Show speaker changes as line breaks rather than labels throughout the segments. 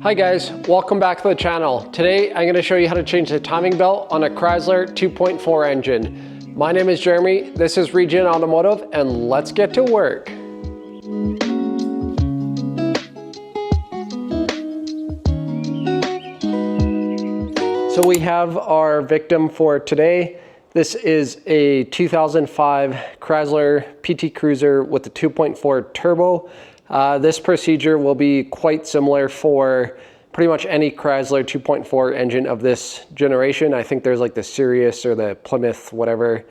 Hi guys, welcome back to the channel. Today I'm going to show you how to change the timing belt on a Chrysler 2.4 engine. My name is Jeremy, this is Region Automotive, and let's get to work. So we have our victim for today. This is a 2005 Chrysler PT Cruiser with the 2.4 turbo. This procedure will be quite similar for pretty much any Chrysler 2.4 engine of this generation. I think there's like the Sirius or the Plymouth, whatever.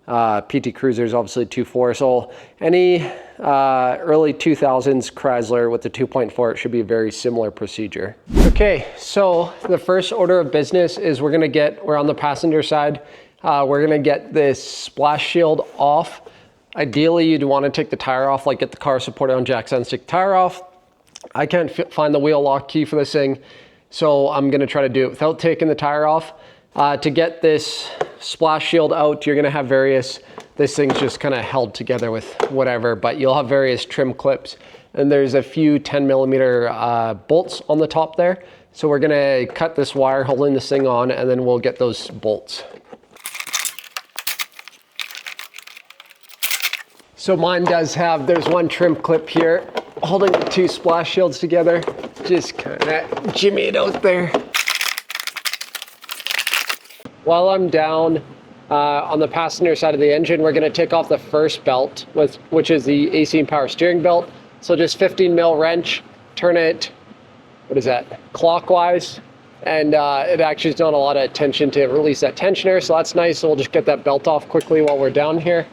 PT Cruiser is obviously 2.4. So any early 2000s Chrysler with the 2.4, it should be a very similar procedure. Okay, so the first order of business is we're on the passenger side. We're gonna get this splash shield off. Ideally, you'd want to take the tire off, like get the car supported on jacks and stick the tire off. I can't find the wheel lock key for this thing, so I'm gonna try to do it without taking the tire off. To get this splash shield out, you're gonna have this thing's just kind of held together with whatever, but you'll have various trim clips, and there's a few 10mm bolts on the top there. So we're gonna cut this wire holding this thing on, and then we'll get those bolts. So mine does have, there's one trim clip here holding the two splash shields together. Just kind of jimmy it out there. While I'm down on the passenger side of the engine, we're gonna take off the first belt, which is the AC and power steering belt. So just 15mm wrench, turn it, what is that, clockwise. And it actually is doing a lot of tension to release that tensioner, so that's nice. So we'll just get that belt off quickly while we're down here.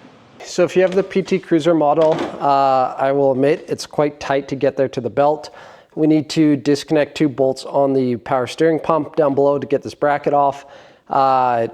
So if you have the PT Cruiser model, I will admit it's quite tight to get there to the belt. We need to disconnect two bolts on the power steering pump down below to get this bracket off.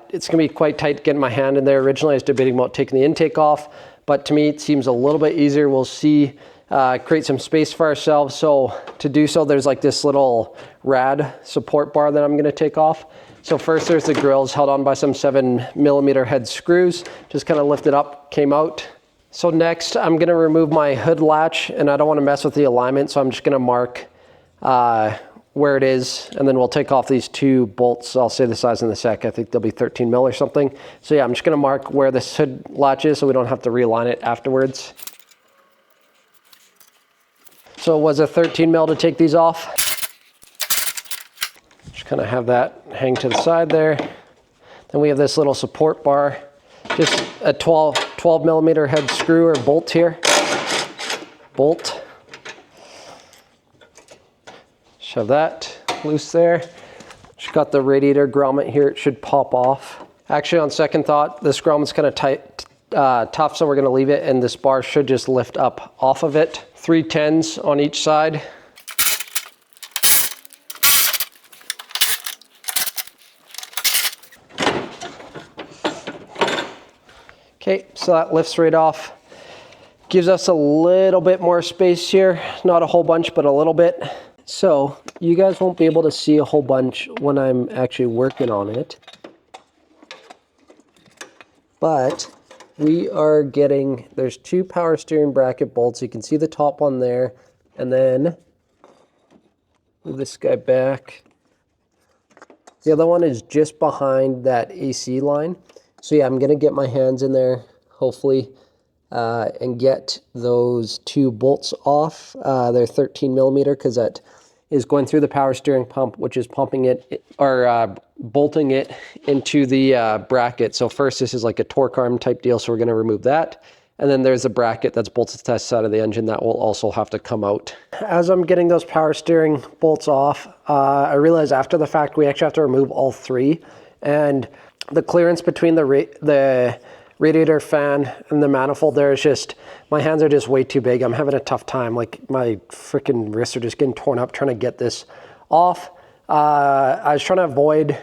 It's gonna be quite tight getting my hand in there. Originally I was debating about taking the intake off, but to me it seems a little bit easier. We'll see, create some space for ourselves. So to do so, there's like this little rad support bar that I'm gonna take off. So first there's the grills held on by some 7mm head screws. Just kind of lift it up, came out. So next I'm gonna remove my hood latch, and I don't wanna mess with the alignment, so I'm just gonna mark where it is, and then we'll take off these two bolts. I'll say the size in a sec. I think they'll be 13mm or something. So yeah, I'm just gonna mark where this hood latch is so we don't have to realign it afterwards. So it was a 13mm to take these off. Kind of have that hang to the side there. Then we have this little support bar, just a 12mm head screw or bolt here. Bolt. Shove that loose there. Just got the radiator grommet here. It should pop off. Actually, on second thought, this grommet's kind of tough, so we're going to leave it, and this bar should just lift up off of it. 3 10s on each side. Okay, so that lifts right off. Gives us a little bit more space here. Not a whole bunch, but a little bit. So you guys won't be able to see a whole bunch when I'm actually working on it. But we are getting, there's 2 power steering bracket bolts. You can see the top one there. And then move this guy back. The other one is just behind that AC line. So yeah, I'm gonna get my hands in there, hopefully, and get those 2 bolts off. They're 13mm because that is going through the power steering pump, which is pumping it, or bolting it into the bracket. So first, this is like a torque arm type deal, so we're gonna remove that. And then there's a bracket that's bolted to the side of the engine that will also have to come out. As I'm getting those power steering bolts off, I realized after the fact, we actually have to remove all 3. And the clearance between the radiator fan and the manifold there is just, my hands are just way too big. I'm having a tough time. Like my freaking wrists are just getting torn up trying to get this off. I was trying to avoid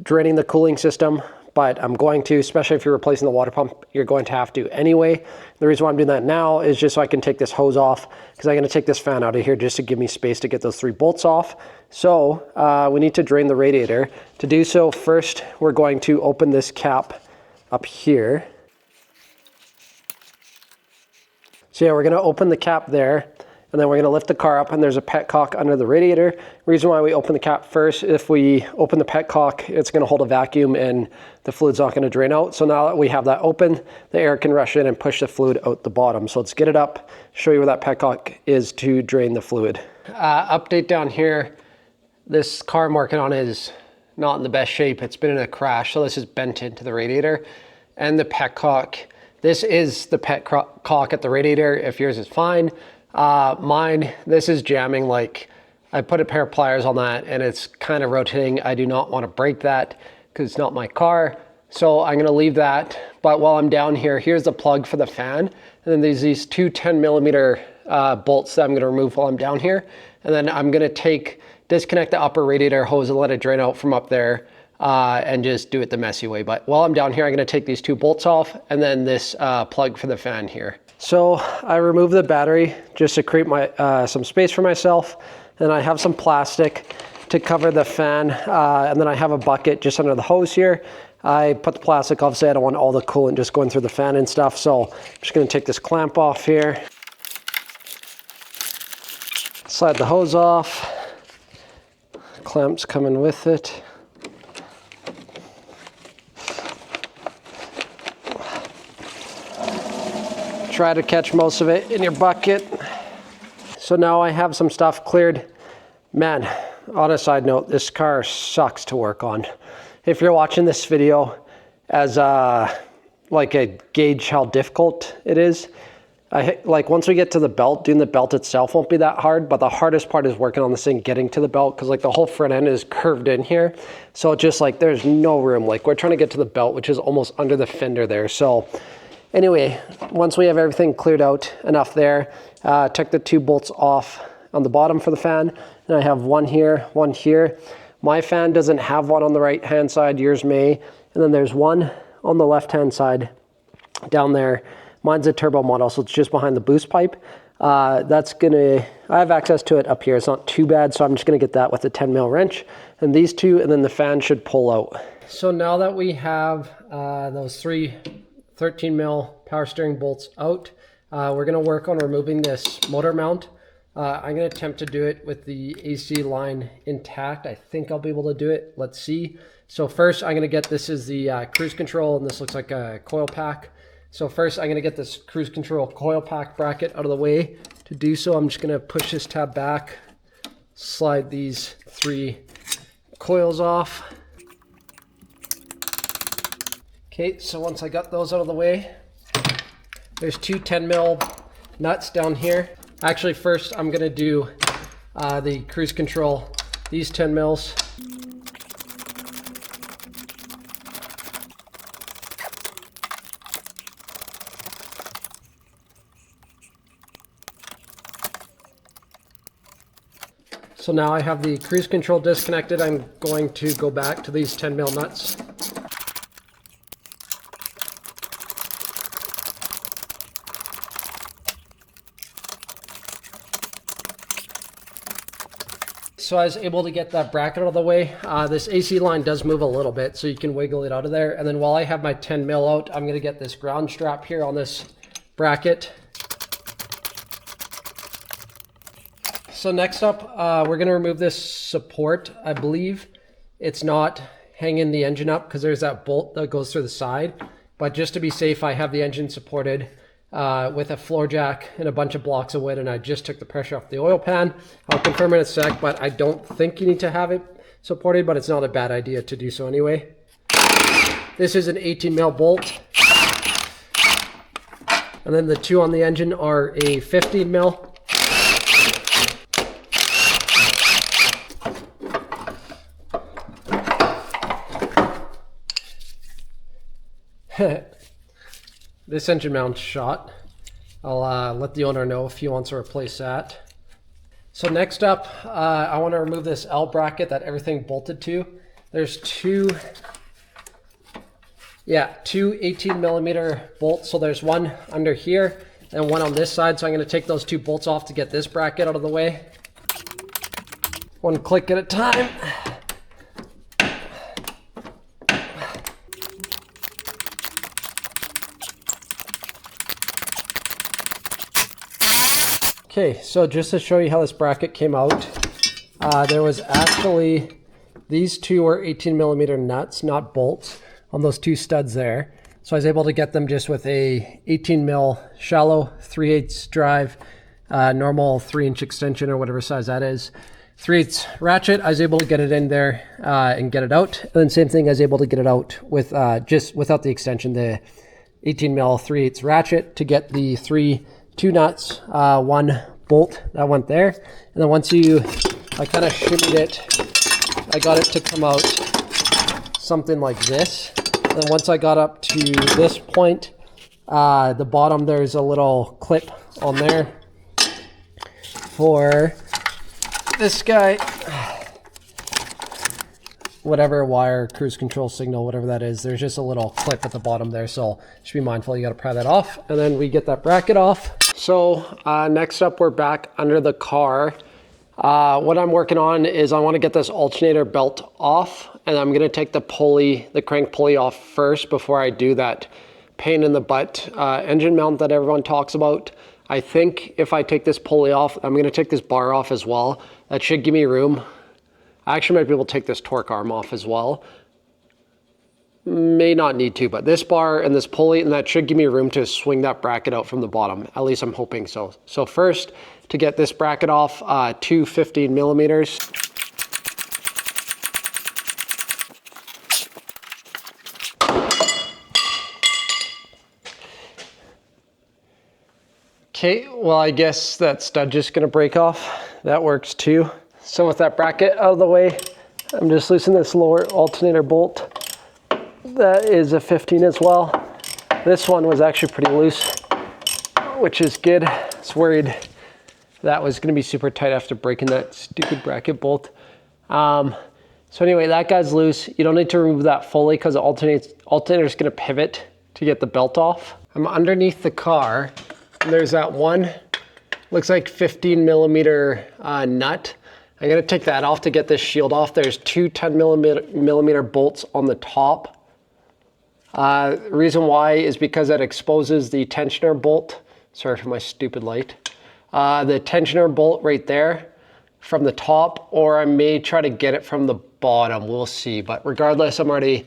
draining the cooling system, but I'm going to, especially if you're replacing the water pump, you're going to have to anyway. The reason why I'm doing that now is just so I can take this hose off, because I'm going to take this fan out of here just to give me space to get those 3 bolts off. So we need to drain the radiator. To do so, first we're going to open this cap up here. So yeah, we're going to open the cap there, and then we're gonna lift the car up, and there's a petcock under the radiator. Reason why we open the cap first, if we open the petcock, it's gonna hold a vacuum and the fluid's not gonna drain out. So now that we have that open, the air can rush in and push the fluid out the bottom. So let's get it up, show you where that petcock is to drain the fluid. Update down here, this car I'm working on is not in the best shape. It's been in a crash, so this is bent into the radiator. And the petcock, this is the petcock at the radiator. If yours is fine, mine, this is jamming. Like, I put a pair of pliers on that and it's kind of rotating. I do not want to break that because it's not my car. So I'm gonna leave that. But while I'm down here, here's the plug for the fan. And then there's these two 10mm bolts that I'm gonna remove while I'm down here. And then I'm gonna disconnect the upper radiator hose and let it drain out from up there and just do it the messy way. But while I'm down here, I'm gonna take these two bolts off and then this plug for the fan here. So I removed the battery just to create some space for myself. And I have some plastic to cover the fan. And then I have a bucket just under the hose here. I put the plastic, obviously I don't want all the coolant just going through the fan and stuff. So I'm just gonna take this clamp off here. Slide the hose off. Clamp's coming with it. Try to catch most of it in your bucket. So now I have some stuff cleared. Man, on a side note, this car sucks to work on. If you're watching this video as like a gauge how difficult it is, like once we get to the belt, doing the belt itself won't be that hard, but the hardest part is working on this thing, getting to the belt, because like the whole front end is curved in here. So it's just like there's no room. Like we're trying to get to the belt, which is almost under the fender there. So anyway, once we have everything cleared out enough there, took the two bolts off on the bottom for the fan. And I have one here, one here. My fan doesn't have one on the right hand side, yours may. And then there's one on the left hand side down there. Mine's a turbo model, so it's just behind the boost pipe. I have access to it up here. It's not too bad, so I'm just gonna get that with a 10mm wrench. And these two, and then the fan should pull out. So now that we have those three 13mm power steering bolts out, we're gonna work on removing this motor mount. I'm gonna attempt to do it with the AC line intact. I think I'll be able to do it. Let's see. So first I'm gonna get, this is the cruise control, and this looks like a coil pack. So first I'm gonna get this cruise control coil pack bracket out of the way. To do so, I'm just gonna push this tab back, slide these three coils off. Okay, so once I got those out of the way, there's two 10mm nuts down here. Actually, first I'm gonna do the cruise control, these 10mm. So now I have the cruise control disconnected. I'm going to go back to these 10mm nuts. So I was able to get that bracket out of the way. This AC line does move a little bit, so you can wiggle it out of there. And then while I have my 10mm out, I'm gonna get this ground strap here on this bracket. So next up, we're gonna remove this support. I believe it's not hanging the engine up because there's that bolt that goes through the side. But just to be safe, I have the engine supported with a floor jack and a bunch of blocks of wood, and I just took the pressure off the oil pan. I'll confirm in a sec, but I don't think you need to have it supported, but it's not a bad idea to do so anyway. This is an 18mm bolt. And then the two on the engine are a 15mm. This engine mount's shot. I'll let the owner know if he wants to replace that. So next up, I want to remove this L bracket that everything bolted to. There's two 18mm bolts. So there's one under here and one on this side. So I'm going to take those two bolts off to get this bracket out of the way. One click at a time. Okay, so just to show you how this bracket came out, there was actually, these two were 18mm nuts, not bolts, on those two studs there. So I was able to get them just with a 18mm shallow 3/8 drive, normal 3-inch extension or whatever size that is. 3/8 ratchet, I was able to get it in there and get it out. And then same thing, I was able to get it out with just without the extension, the 18mm 3/8 ratchet to get the two nuts, one bolt that went there. And then once I kind of shimmied it, I got it to come out something like this. And then once I got up to this point, the bottom, there's a little clip on there for this guy, whatever wire, cruise control signal, whatever that is. There's just a little clip at the bottom there, so just be mindful, you got to pry that off. And then we get that bracket off. So next up, we're back under the car. What I'm working on is I want to get this alternator belt off, and I'm going to take the pulley, the crank pulley off first before I do that pain in the butt engine mount that everyone talks about. I think if I take this pulley off, I'm going to take this bar off as well. That should give me room. I actually might be able to take this torque arm off as well. May not need to, but this bar and this pulley, and that should give me room to swing that bracket out from the bottom. At least I'm hoping so. So first, to get this bracket off, two 15mm. Okay, well, I guess that stud just gonna break off. That works too. So with that bracket out of the way, I'm just loosening this lower alternator bolt. That is a 15 as well. This one was actually pretty loose, which is good. I was worried that was gonna be super tight after breaking that stupid bracket bolt. So anyway, that guy's loose. You don't need to remove that fully because the alternator is gonna pivot to get the belt off. I'm underneath the car. There's that one, looks like 15mm nut. I'm gonna take that off to get this shield off. There's two 10mm bolts on the top. Reason why is because that exposes the tensioner bolt. Sorry for my stupid light. The tensioner bolt right there from the top, or I may try to get it from the bottom, we'll see. But regardless, I'm already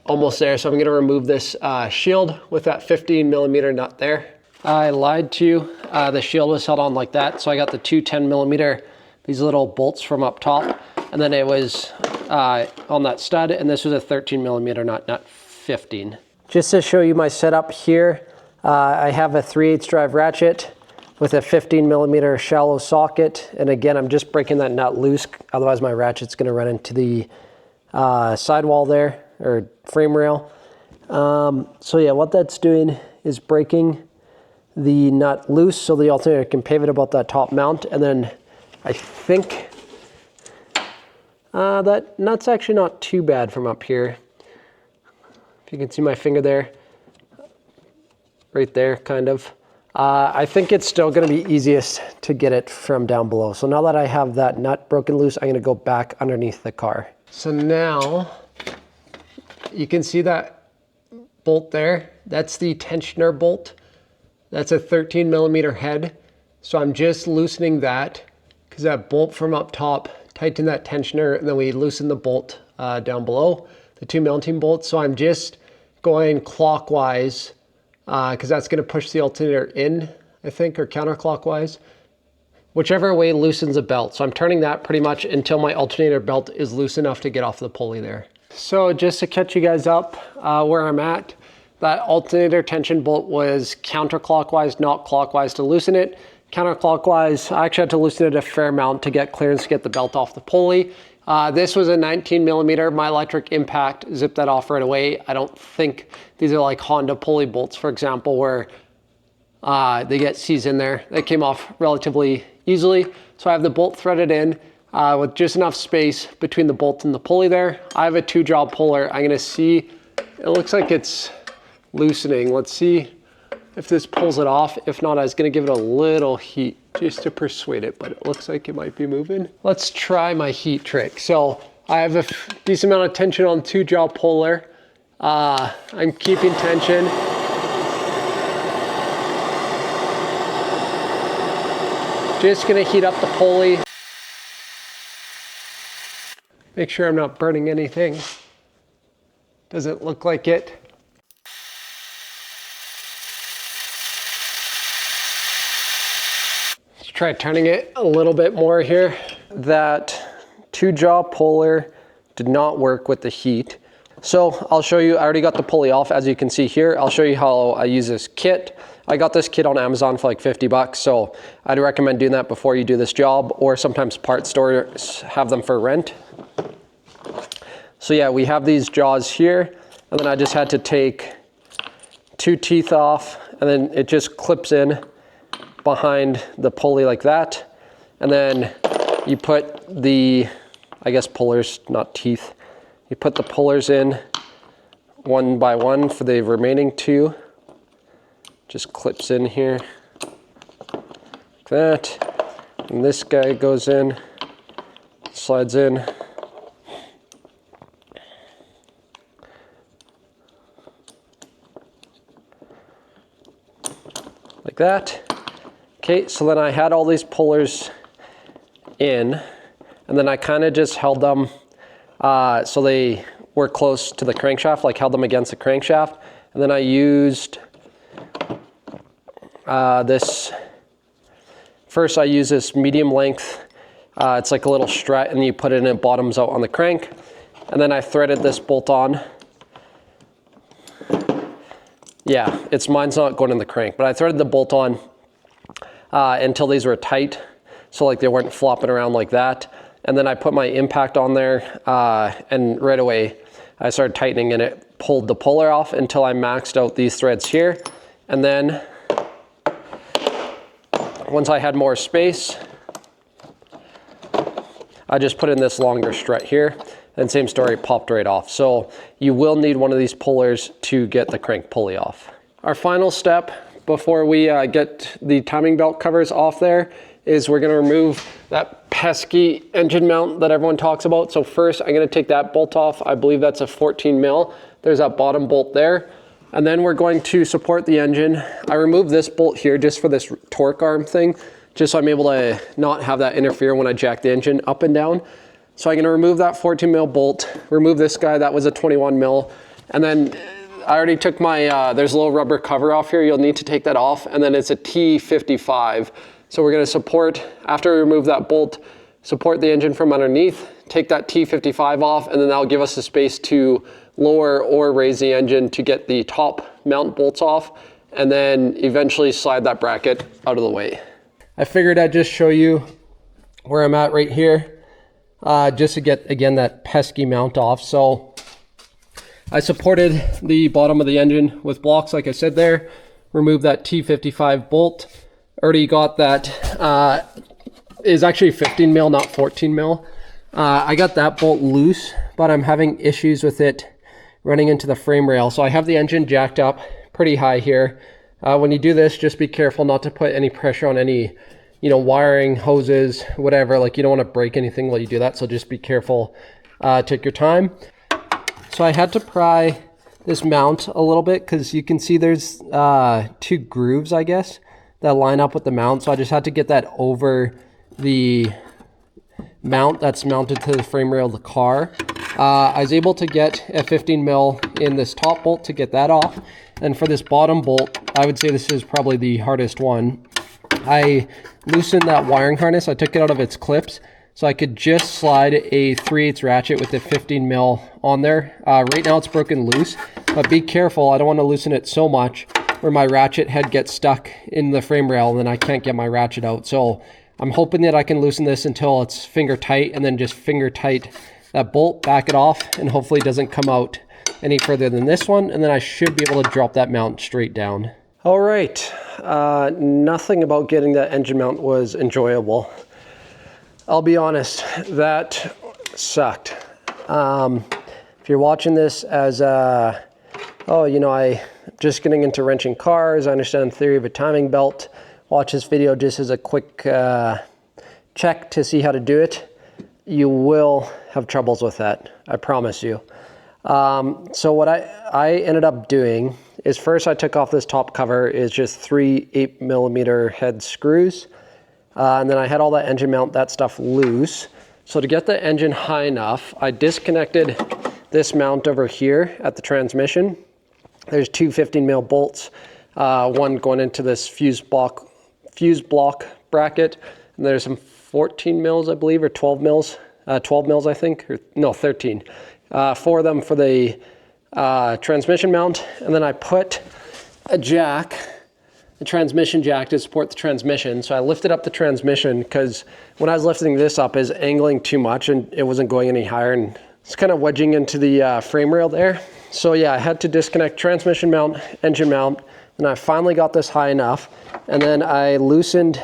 almost there. So I'm gonna remove this shield with that 15mm nut there. I lied to you, the shield was held on like that. So I got the two 10mm, these little bolts from up top, and then it was on that stud, and this was a 13mm nut, not 15. Just to show you my setup here, I have a 3/8 drive ratchet with a 15mm shallow socket. And again, I'm just breaking that nut loose, otherwise my ratchet's gonna run into the sidewall there, or frame rail. So yeah, what that's doing is breaking the nut loose so the alternator can pivot about that top mount. And then I think that nut's actually not too bad from up here. If you can see my finger there, right there, kind of. I think it's still gonna be easiest to get it from down below. So now that I have that nut broken loose, I'm gonna go back underneath the car. So now you can see that bolt there. That's the tensioner bolt. That's a 13mm head. So I'm just loosening that because that bolt from up top tightened that tensioner, and then we loosen the bolt down below, the two mounting bolts. So I'm just going clockwise because that's going to push the alternator in, I think, or counterclockwise. Whichever way loosens the belt. So I'm turning that pretty much until my alternator belt is loose enough to get off the pulley there. So just to catch you guys up where I'm at, that alternator tension bolt was counterclockwise, not clockwise to loosen it. Counterclockwise, I actually had to loosen it a fair amount to get clearance to get the belt off the pulley. This was a 19mm. My electric impact zipped that off right away. I don't think these are like Honda pulley bolts, for example, where they get C's in there. They came off relatively easily. So I have the bolt threaded in with just enough space between the bolt and the pulley there. I have a 2-jaw puller. I'm gonna see, it looks like it's loosening. Let's see if this pulls it off. If not, I was gonna give it a little heat just to persuade it, but it looks like it might be moving. Let's try my heat trick. So I have a decent amount of tension on 2-jaw puller. I'm keeping tension. Just gonna heat up the pulley. Make sure I'm not burning anything. Doesn't look like it. Let's try turning it a little bit more here. That 2-jaw puller did not work with the heat. So I'll show you, I already got the pulley off, as you can see here. I'll show you how I use this kit. I got this kit on Amazon for like 50 bucks, so I'd recommend doing that before you do this job, or sometimes part stores have them for rent. So yeah, we have these jaws here, and then I just had to take 2 teeth off, and then it just clips in behind the pulley like that. And then you put the, I guess pullers, not teeth. You put the pullers in one by one for the remaining 2. Just clips in here, like that. And this guy goes in, slides in. Like that. Okay, so then I had all these pullers in, and then I kind of just held them so they were close to the crankshaft, like held them against the crankshaft. And then I used first I use this medium length, it's like a little strut, and you put it in, it bottoms out on the crank. And then I threaded this bolt on. Yeah, mine's not going in the crank, but I threaded the bolt on until these were tight, so like they weren't flopping around like that. And then I put my impact on there, and right away I started tightening, and it pulled the puller off until I maxed out these threads here. And then once I had more space, I just put in this longer strut here, and same story, popped right off. So you will need one of these pullers to get the crank pulley off. Our final step before we get the timing belt covers off there is we're gonna remove that pesky engine mount that everyone talks about. So first I'm gonna take that bolt off. I believe that's a 14 mil. There's that bottom bolt there. And then we're going to support the engine. I removed this bolt here just for this torque arm thing, just so I'm able to not have that interfere when I jack the engine up and down. So I'm gonna remove that 14 mil bolt, remove this guy, that was a 21 mil. And then I already took my, there's a little rubber cover off here. You'll need to take that off. And then it's a T55. So we're gonna support, after we remove that bolt, support the engine from underneath, take that T55 off, and then that'll give us the space to lower or raise the engine to get the top mount bolts off, and then eventually slide that bracket out of the way. I figured I'd just show you where I'm at right here, just to get, again, that pesky mount off. So I supported the bottom of the engine with blocks, like I said there, remove that T55 bolt. Already got that, is actually 15 mil, not 14 mil. I got that bolt loose, but I'm having issues with it running into the frame rail. So I have the engine jacked up pretty high here. When you do this, just be careful not to put any pressure on any, wiring, hoses, whatever. Like, you don't want to break anything while you do that. So just be careful, take your time. So I had to pry this mount a little bit because you can see there's 2 grooves, I guess, that line up with the mount. So I just had to get that over the mount that's mounted to the frame rail of the car. I was able to get a 15 mil in this top bolt to get that off. And for this bottom bolt, I would say this is probably the hardest one. I loosened that wiring harness. I took it out of its clips, so I could just slide a 3/8 ratchet with the 15 mil on there. Right now it's broken loose, but be careful. I don't want to loosen it so much where my ratchet head gets stuck in the frame rail and then I can't get my ratchet out. So I'm hoping that I can loosen this until it's finger tight, and then just finger tight that bolt, back it off, and hopefully it doesn't come out any further than this one, and then I should be able to drop that mount straight down. All right, nothing about getting that engine mount was enjoyable. I'll be honest, that sucked. If you're watching this as I'm just getting into wrenching cars, I understand the theory of a timing belt, watch this video just as a quick check to see how to do it, you will have troubles with that, I promise you. So what I ended up doing is, first I took off this top cover, is just 3 8mm head screws. And then I had all that engine mount, that stuff loose. So to get the engine high enough, I disconnected this mount over here at the transmission. There's two 15 mil bolts, one going into this fuse block bracket, and there's some 14 mils, I believe, or 12 mils, 12 mils, I think, or no, 13. 4 of them for the transmission mount, and then I put a jack, the transmission jack, to support the transmission. So I lifted up the transmission because when I was lifting this up, it was angling too much and it wasn't going any higher, and it's kind of wedging into the frame rail there. So yeah, I had to disconnect transmission mount, engine mount, and I finally got this high enough. And then I loosened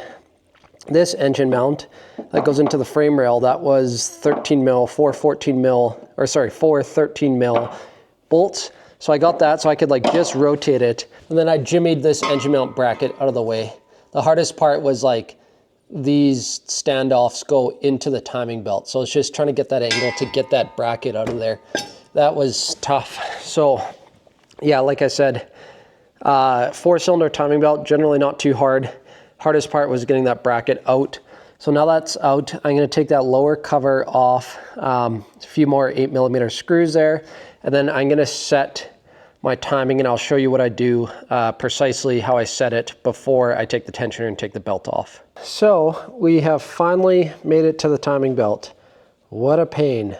this engine mount that goes into the frame rail. That was 13 mil, 4 13 mil bolts. So I got that so I could like just rotate it. And then I jimmied this engine mount bracket out of the way. The hardest part was like these standoffs go into the timing belt. So it's just trying to get that angle to get that bracket out of there. That was tough. So yeah, like I said, 4-cylinder timing belt, generally not too hard. Hardest part was getting that bracket out. So now that's out, I'm gonna take that lower cover off, a few more 8mm screws there, and then I'm gonna set my timing, and I'll show you what I do, precisely how I set it before I take the tensioner and take the belt off. So we have finally made it to the timing belt. What a pain.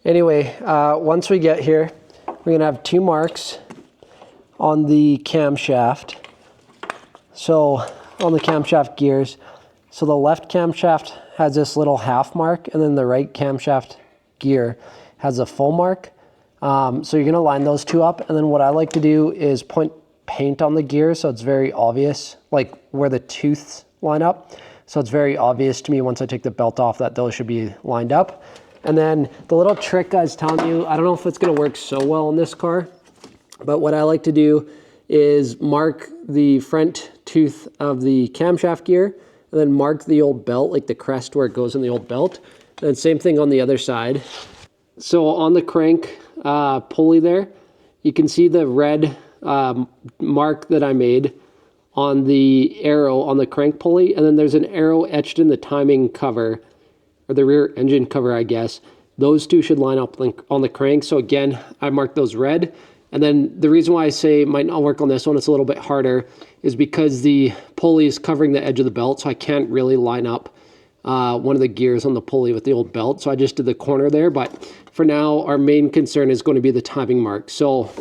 Anyway, once we get here, we're gonna have 2 marks on the camshaft. So on the camshaft gears, so the left camshaft has this little half mark, and then the right camshaft gear has a full mark. So you're gonna line those 2 up, and then what I like to do is point paint on the gear so it's very obvious, like where the tooths line up. So it's very obvious to me once I take the belt off that those should be lined up. And then the little trick I was telling you, I don't know if it's gonna work so well in this car, but what I like to do is mark the front tooth of the camshaft gear, and then mark the old belt, like the crest where it goes in the old belt. And same thing on the other side. So on the crank pulley there, you can see the red mark that I made on the arrow on the crank pulley, and then there's an arrow etched in the timing cover, or the rear engine cover, I guess. Those 2 should line up on the crank. So again, I marked those red. And then the reason why I say it might not work on this one, it's a little bit harder, is because the pulley is covering the edge of the belt, so I can't really line up one of the gears on the pulley with the old belt. So I just did the corner there, but for now, our main concern is going to be the timing mark. So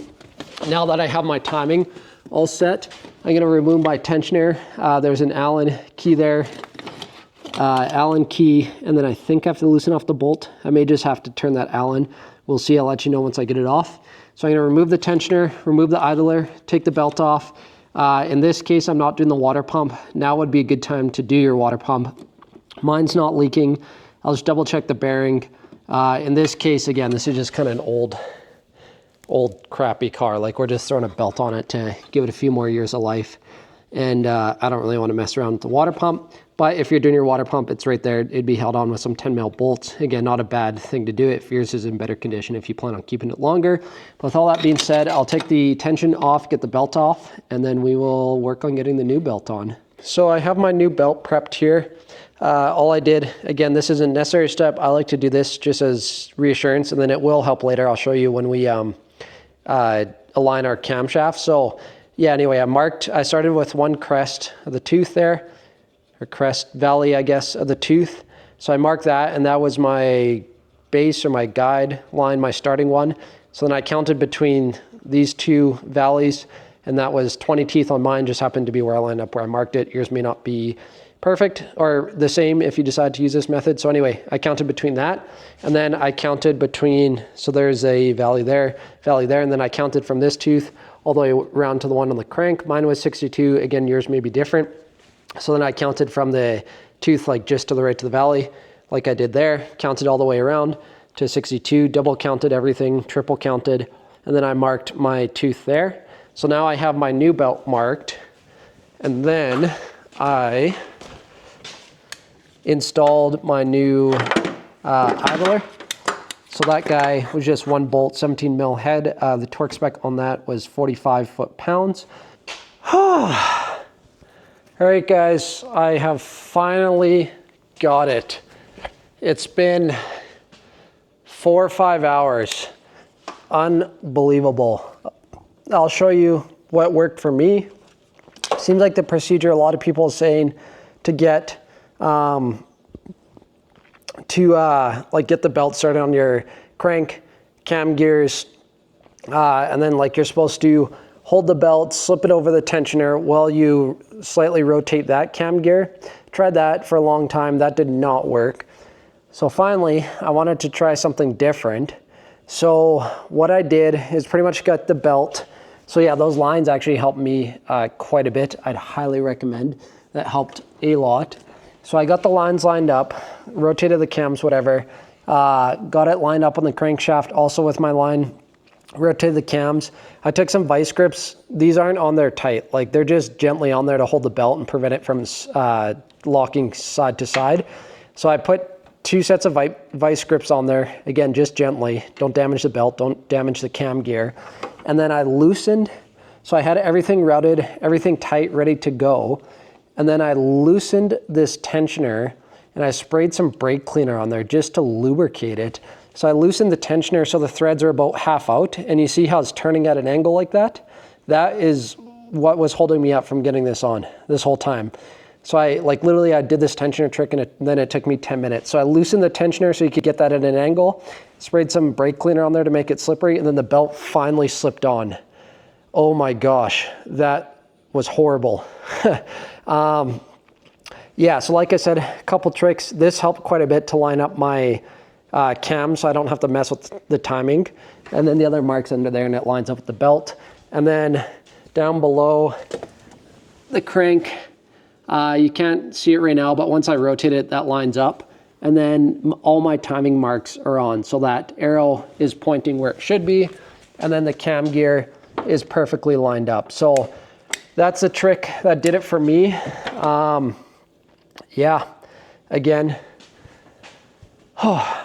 now that I have my timing all set, I'm gonna remove my tensioner. There's an Allen key there, Allen key, and then I think I have to loosen off the bolt. I may just have to turn that Allen. We'll see, I'll let you know once I get it off. So I'm gonna remove the tensioner, remove the idler, take the belt off. In this case, I'm not doing the water pump. Now would be a good time to do your water pump. Mine's not leaking. I'll just double check the bearing. In this case, again, this is just kind of an old crappy car. Like we're just throwing a belt on it to give it a few more years of life. And I don't really want to mess around with the water pump. But if you're doing your water pump, it's right there. It'd be held on with some 10mm bolts. Again, not a bad thing to do if yours is in better condition if you plan on keeping it longer. But with all that being said, I'll take the tension off, get the belt off, and then we will work on getting the new belt on. So I have my new belt prepped here. All I did, again, this is a necessary step. I like to do this just as reassurance, and then it will help later. I'll show you when we align our camshaft. So yeah, anyway, I started with one crest of the tooth there, or crest valley, I guess, of the tooth. So I marked that, and that was my base or my guide line, my starting one. So then I counted between these 2 valleys, and that was 20 teeth on mine, just happened to be where I lined up where I marked it. Yours may not be perfect or the same if you decide to use this method. So anyway, I counted between that, and then I counted between, so there's a valley there, and then I counted from this tooth all the way around to the one on the crank. Mine was 62. Again, yours may be different. So then I counted from the tooth, like just to the right to the valley, like I did there, counted all the way around to 62, double counted everything, triple counted, and then I marked my tooth there. So now I have my new belt marked, and then I installed my new idler. So that guy was just 1 bolt, 17mm head. The torque spec on that was 45 foot-pounds. All right, guys, I have finally got it. It's been 4 or 5 hours. Unbelievable. I'll show you what worked for me. Seems like the procedure a lot of people are saying to get like get the belt started on your crank, cam gears, and then like you're supposed to hold the belt, slip it over the tensioner while you slightly rotate that cam gear. Tried that for a long time. That did not work. So finally, I wanted to try something different. So what I did is pretty much got the belt. So yeah, those lines actually helped me quite a bit. I'd highly recommend. That helped a lot. So I got the lines lined up, rotated the cams, whatever. Got it lined up on the crankshaft also with my line. Rotated the cams. I took some vice grips. These aren't on there tight. Like they're just gently on there to hold the belt and prevent it from locking side to side. So I put 2 sets of vice grips on there. Again, just gently. Don't damage the belt. Don't damage the cam gear. And then I loosened. So I had everything routed, everything tight, ready to go. And then I loosened this tensioner and I sprayed some brake cleaner on there just to lubricate it. So I loosened the tensioner so the threads are about half out, and you see how it's turning at an angle like that? That is what was holding me up from getting this on this whole time. So I literally I did this tensioner trick and then it took me 10 minutes. So I loosened the tensioner so you could get that at an angle, sprayed some brake cleaner on there to make it slippery, and then the belt finally slipped on. Oh my gosh, that was horrible. Yeah, so like I said, a couple tricks. This helped quite a bit to line up my cam so I don't have to mess with the timing. And then the other marks under there and it lines up with the belt. And then down below the crank, you can't see it right now, but once I rotate it, that lines up. And then all my timing marks are on. So that arrow is pointing where it should be. And then the cam gear is perfectly lined up. So that's the trick that did it for me. Yeah, again,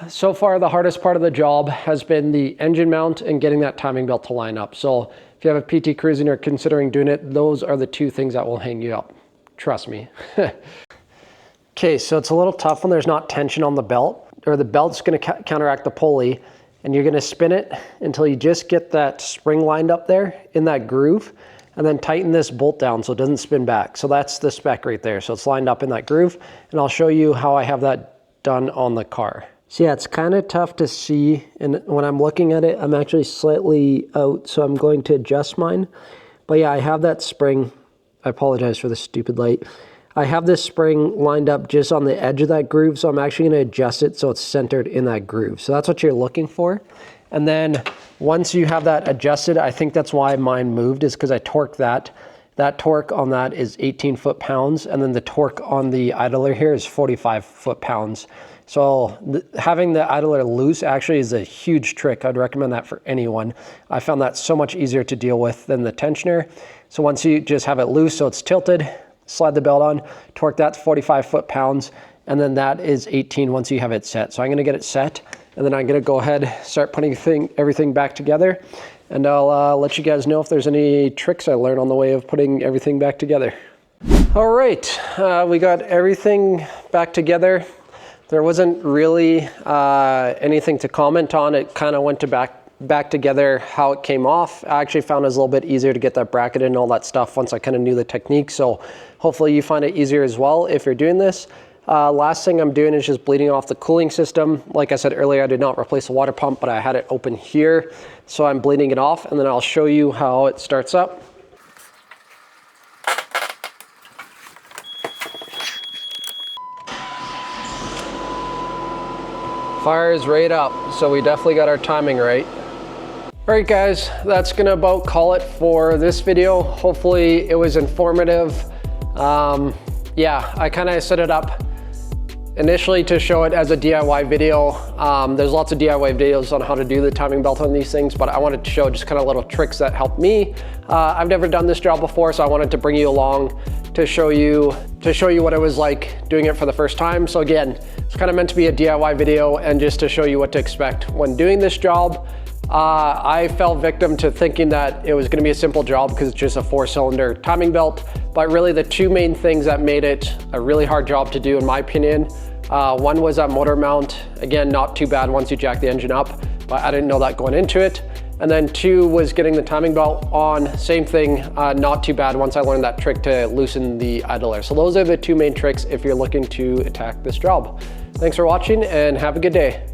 so far the hardest part of the job has been the engine mount and getting that timing belt to line up. So if you have a PT Cruiser and you're considering doing it, those are the 2 things that will hang you up. Trust me. Okay, so it's a little tough when there's not tension on the belt, or the belt's gonna counteract the pulley, and you're gonna spin it until you just get that spring lined up there in that groove, and then tighten this bolt down so it doesn't spin back. So that's the spec right there. So it's lined up in that groove, and I'll show you how I have that done on the car. So yeah, it's kind of tough to see, and when I'm looking at it, I'm actually slightly out, so I'm going to adjust mine. But yeah, I have that spring. I apologize for the stupid light. I have this spring lined up just on the edge of that groove, so I'm actually going to adjust it so it's centered in that groove. So that's what you're looking for. And then once you have that adjusted, I think that's why mine moved, is because I torqued that. That torque on that is 18 foot-pounds, and then the torque on the idler here is 45 foot-pounds. So having the idler loose actually is a huge trick. I'd recommend that for anyone. I found that so much easier to deal with than the tensioner. So once you just have it loose so it's tilted, slide the belt on, torque that to 45 foot-pounds, and then that is 18 once you have it set. So I'm going to get it set, and then I'm going to go ahead, start putting everything back together, and I'll let you guys know if there's any tricks I learned on the way of putting everything back together. All right, we got everything back together. There wasn't really anything to comment on. It kind of went to back together how it came off. I actually found it was a little bit easier to get that bracket and all that stuff once I kind of knew the technique. So hopefully you find it easier as well if you're doing this. Last thing I'm doing is just bleeding off the cooling system. Like I said earlier, I did not replace the water pump, but I had it open here. So I'm bleeding it off, and then I'll show you how it starts up. Fire is right up, so we definitely got our timing right. All right guys, that's gonna about call it for this video. Hopefully it was informative. Yeah, I kind of set it up initially to show it as a DIY video. There's lots of DIY videos on how to do the timing belt on these things, but I wanted to show just kind of little tricks that helped me. I've never done this job before, so I wanted to bring you along to show you what it was like doing it for the first time. So again, it's kind of meant to be a DIY video and just to show you what to expect when doing this job. I fell victim to thinking that it was going to be a simple job because it's just a 4-cylinder timing belt, but really the two main things that made it a really hard job to do in my opinion, one was that motor mount, again not too bad once you jack the engine up, but I didn't know that going into it. And then two was getting the timing belt on, same thing, not too bad once I learned that trick to loosen the idler. So those are the two main tricks if you're looking to attack this job. Thanks for watching and have a good day.